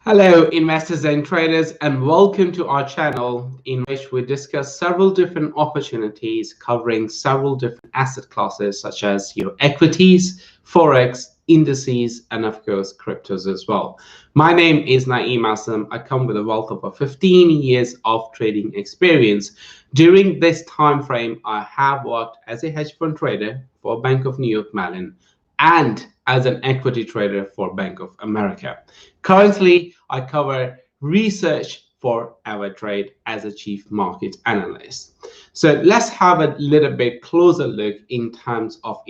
Hello, investors and traders, and welcome to our channel in which we discuss several different opportunities covering several different asset classes such as your equities, forex, indices, and of course cryptos as well. My name is Naeem Aslam. I come with a wealth of 15 years of trading experience. During this time frame, I have worked as a hedge fund trader for Bank of New York Mellon and as an equity trader for Bank of America. Currently, I cover research for Trade as a chief market analyst. So let's have a little bit closer look in terms of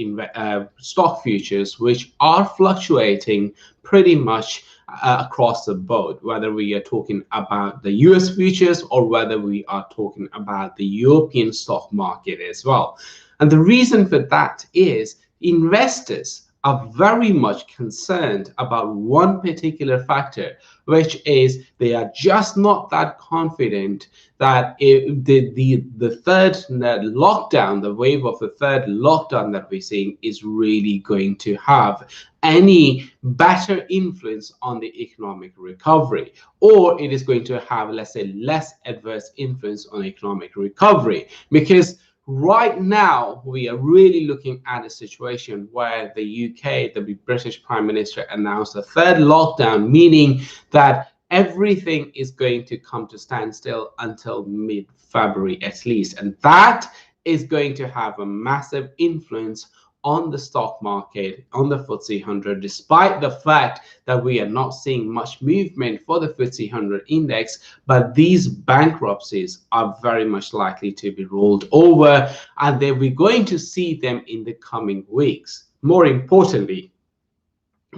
stock futures, which are fluctuating pretty much across the board, whether we are talking about the US futures or whether we are talking about the European stock market as well. And the reason for that is investors are very much concerned about one particular factor, which is they are just not that confident that the third lockdown, the wave of the third lockdown that we're seeing is really going to have any better influence on the economic recovery, or it is going to have, let's say, less adverse influence on economic recovery. Because right now, we are really looking at a situation where the UK, the British Prime Minister, announced a third lockdown, meaning that everything is going to come to standstill until mid-February at least. And that is going to have a massive influence on the stock market, on the FTSE 100, despite the fact that we are not seeing much movement for the FTSE 100 index. But these bankruptcies are very much likely to be rolled over, and we're going to see them in the coming weeks. More importantly,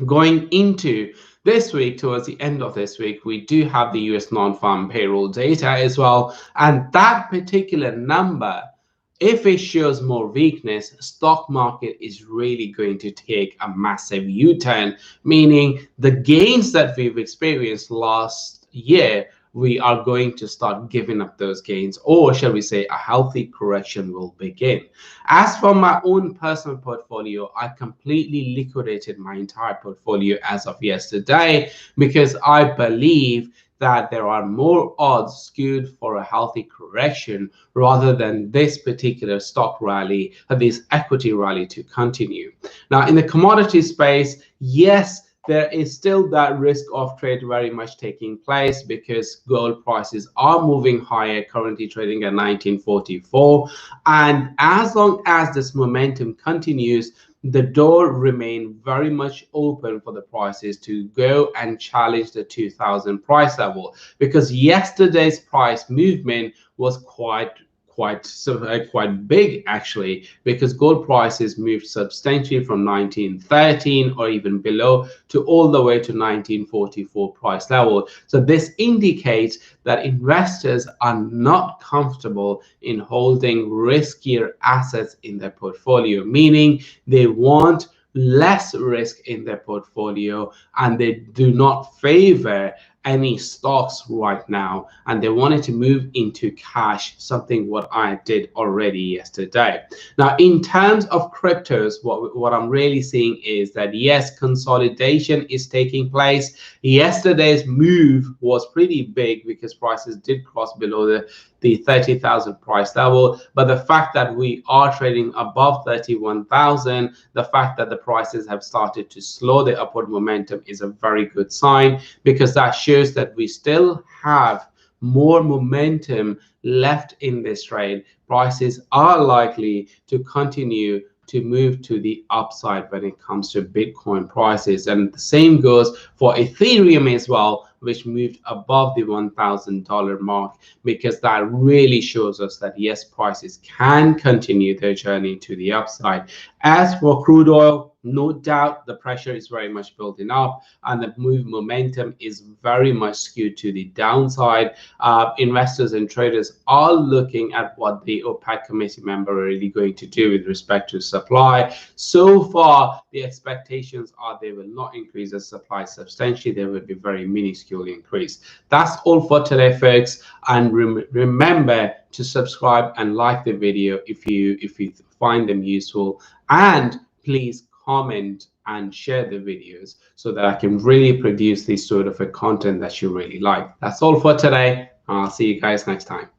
going into this week, towards the end of this week, we do have the US non-farm payroll data as well. And that particular number, if it shows more weakness, stock market is really going to take a massive U-turn, meaning the gains that we've experienced last year, we are going to start giving up those gains, or shall we say a healthy correction will begin. As for my own personal portfolio, I completely liquidated my entire portfolio as of yesterday because I believe that there are more odds skewed for a healthy correction rather than this particular stock rally or this equity rally to continue. Now, in the commodity space, yes, there is still that risk of trade very much taking place because gold prices are moving higher, currently trading at 1944. And as long as this momentum continues, the door remain very much open for the prices to go and challenge the 2000 price level, because yesterday's price movement was quite big actually, because gold prices moved substantially from 1913 or even below to all the way to 1944 price level. So this indicates that investors are not comfortable in holding riskier assets in their portfolio, meaning they want less risk in their portfolio and they do not favor any stocks right now, and they wanted to move into cash, something what I did already yesterday. Now, in terms of cryptos, what I'm really seeing is that yes, consolidation is taking place. Yesterday's move was pretty big because prices did cross below the 30,000 price level, but the fact that we are trading above 31,000, the fact that the prices have started to slow the upward momentum is a very good sign, because that shows that we still have more momentum left in this trade. Prices are likely to continue to move to the upside when it comes to Bitcoin prices, and the same goes for Ethereum as well, which moved above the $1,000 mark, because that really shows us that yes, prices can continue their journey to the upside. As for crude oil, no doubt the pressure is very much building up and the move momentum is very much skewed to the downside. Investors and traders are looking at what the OPEC committee member are really going to do with respect to supply. So far, the expectations are they will not increase the supply substantially. There will be very minuscule increase. That's all for today, folks. And remember to subscribe and like the video if you find them useful, and please comment, and share the videos so that I can really produce this sort of a content that you really like. That's all for today. I'll see you guys next time.